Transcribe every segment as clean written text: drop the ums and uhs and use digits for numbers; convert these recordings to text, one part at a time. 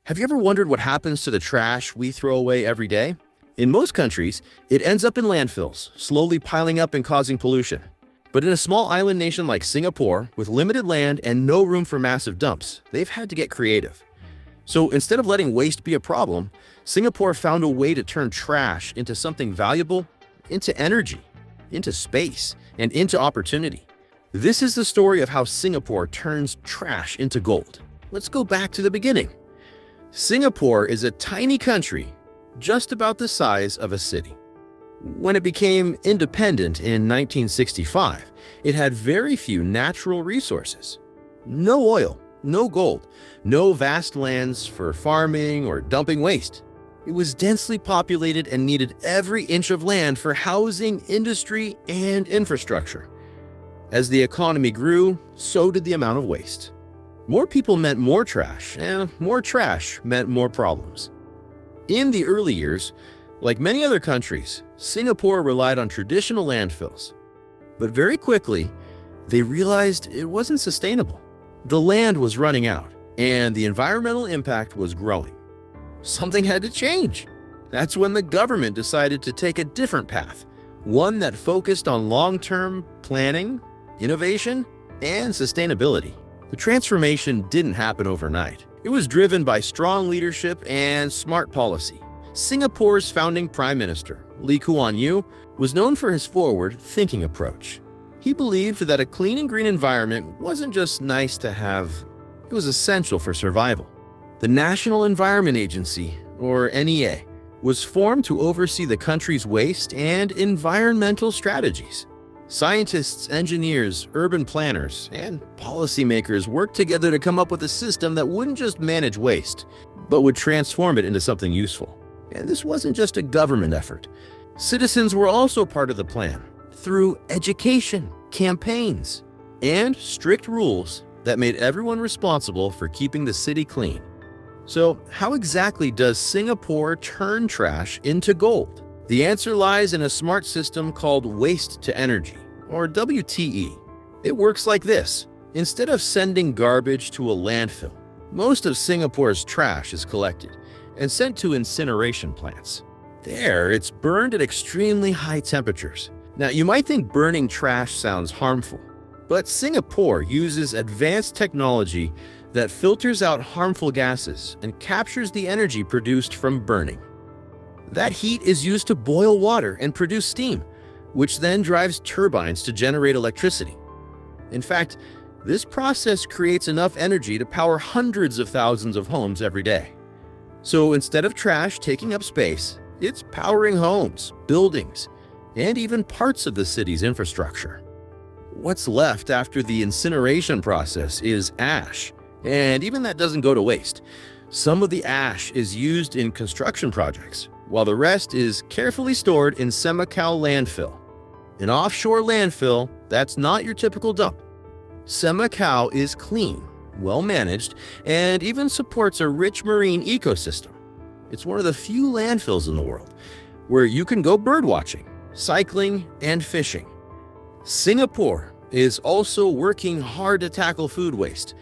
Have you ever wondered what happens to the trash we throw away every day? In most countries, it ends up in landfills, slowly piling up and causing pollution. But in a small island nation like Singapore, with limited land and no room for massive dumps, they've had to get creative. So instead of letting waste be a problem, Singapore found a way to turn trash into something valuable, into energy, into space, and into opportunity. This is the story of how Singapore turns trash into gold. Let's go back to the beginning. Singapore is a tiny country, just about the size of a city. When it became independent in 1965, it had very few natural resources. No oil, no gold, no vast lands for farming or dumping waste. It was densely populated and needed every inch of land for housing, industry, and infrastructure. As the economy grew, so did the amount of waste. More people meant more trash, and more trash meant more problems. In the early years, like many other countries, Singapore relied on traditional landfills. But very quickly, they realized it wasn't sustainable. The land was running out, and the environmental impact was growing. Something had to change. That's when the government decided to take a different path, one that focused on long-term planning, innovation, and sustainability. The transformation didn't happen overnight. It was driven by strong leadership and smart policy. Singapore's founding Prime Minister, Lee Kuan Yew, was known for his forward-thinking approach. He believed that a clean and green environment wasn't just nice to have, it was essential for survival. The National Environment Agency, or NEA, was formed to oversee the country's waste and environmental strategies. Scientists, engineers, urban planners, and policymakers worked together to come up with a system that wouldn't just manage waste, but would transform it into something useful. And this wasn't just a government effort. Citizens were also part of the plan, through education, campaigns, and strict rules that made everyone responsible for keeping the city clean. So, how exactly does Singapore turn trash into gold? The answer lies in a smart system called waste to energy, or WTE. It works like this. Instead of sending garbage to a landfill, most of Singapore's trash is collected and sent to incineration plants. There, it's burned at extremely high temperatures. Now, you might think burning trash sounds harmful, but Singapore uses advanced technology that filters out harmful gases and captures the energy produced from burning. That heat is used to boil water and produce steam, which then drives turbines to generate electricity. In fact, this process creates enough energy to power hundreds of thousands of homes every day. So instead of trash taking up space, it's powering homes, buildings, and even parts of the city's infrastructure. What's left after the incineration process is ash, and even that doesn't go to waste. Some of the ash is used in construction projects, while the rest is carefully stored in Semakau landfill. An offshore landfill that's not your typical dump. Semakau is clean, well-managed, and even supports a rich marine ecosystem. It's one of the few landfills in the world where you can go birdwatching, cycling, and fishing. Singapore is also working hard to tackle food waste,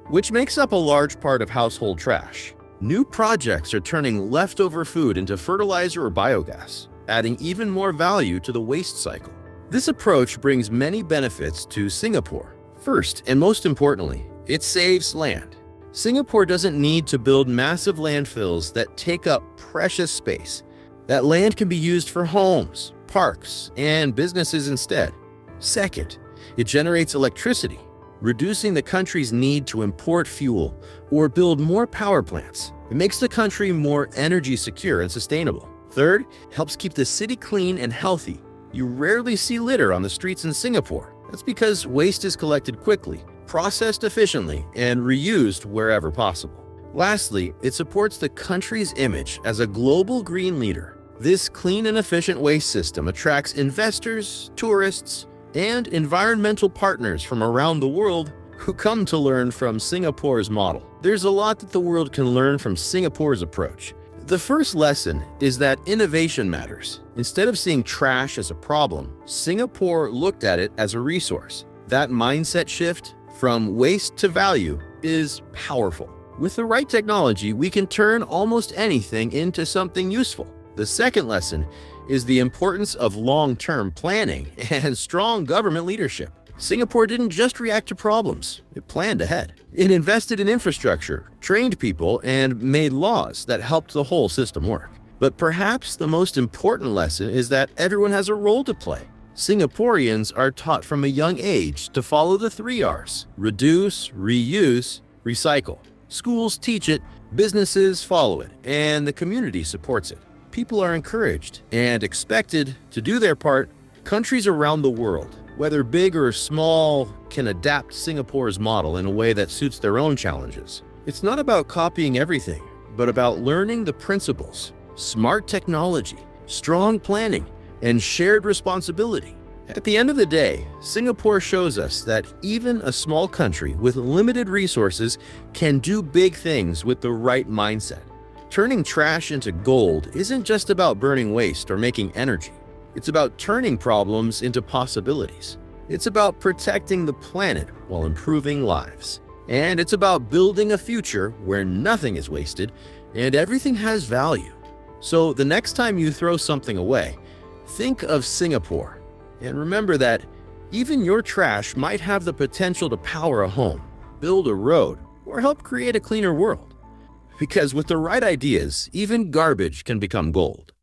which makes up a large part of household trash. New projects are turning leftover food into fertilizer or biogas, adding even more value to the waste cycle. This approach brings many benefits to Singapore. First, and most importantly, it saves land. Singapore doesn't need to build massive landfills that take up precious space. That land can be used for homes, parks, and businesses instead. Second, it generates electricity, reducing the country's need to import fuel or build more power plants. It makes the country more energy secure and sustainable. Third, helps keep the city clean and healthy. You rarely see litter on the streets in Singapore. That's because waste is collected quickly, processed efficiently, and reused wherever possible. Lastly, it supports the country's image as a global green leader. This clean and efficient waste system attracts investors, tourists, and environmental partners from around the world who come to learn from Singapore's model. There's a lot that the world can learn from Singapore's approach. The first lesson is that innovation matters. Instead of seeing trash as a problem, Singapore looked at it as a resource. That mindset shift from waste to value is powerful. With the right technology, we can turn almost anything into something useful. The second lesson is the importance of long-term planning and strong government leadership. Singapore didn't just react to problems, it planned ahead. It invested in infrastructure, trained people, and made laws that helped the whole system work. But perhaps the most important lesson is that everyone has a role to play. Singaporeans are taught from a young age to follow the 3 R's: reduce, reuse, recycle. Schools teach it, businesses follow it, and the community supports it. People are encouraged and expected to do their part. Countries around the world, whether big or small, can adapt Singapore's model in a way that suits their own challenges. It's not about copying everything, but about learning the principles: smart technology, strong planning, and shared responsibility. At the end of the day, Singapore shows us that even a small country with limited resources can do big things with the right mindset. Turning trash into gold isn't just about burning waste or making energy. It's about turning problems into possibilities. It's about protecting the planet while improving lives. And it's about building a future where nothing is wasted and everything has value. So the next time you throw something away, think of Singapore. And remember that even your trash might have the potential to power a home, build a road, or help create a cleaner world. Because with the right ideas, even garbage can become gold.